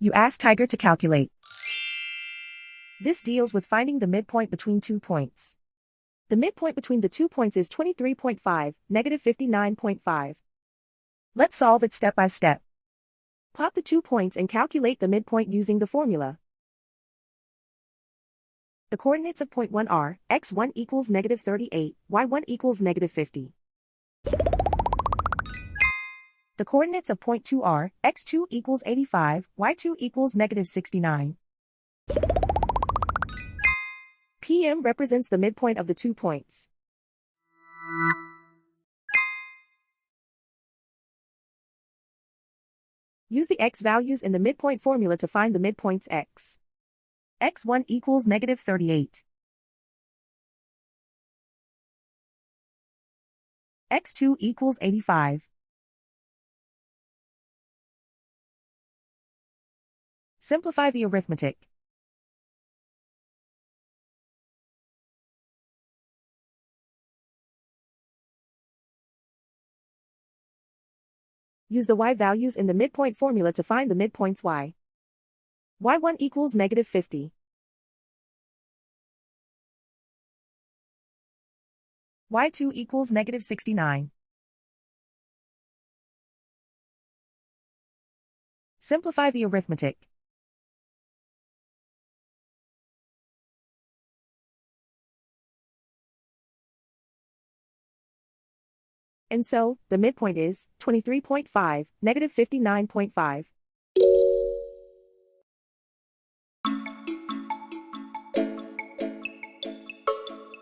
You ask Tiger to calculate. This deals with finding the midpoint between 2 points. The midpoint between the 2 points is 23.5, negative 59.5. Let's solve it step by step. Plot the 2 points and calculate the midpoint using the formula. The coordinates of point 1 are, x1 equals negative 38, y1 equals negative 50. The coordinates of point 2 are, x2 equals 85, y2 equals negative 69. PM represents the midpoint of the 2 points. Use the x values in the midpoint formula to find the midpoints x. x1 equals negative 38. x2 equals 85. Simplify the arithmetic. Use the y values in the midpoint formula to find the midpoints y. y1 equals negative 50. y2 equals negative 69. Simplify the arithmetic. And so, the midpoint is 23.5, negative 59.5.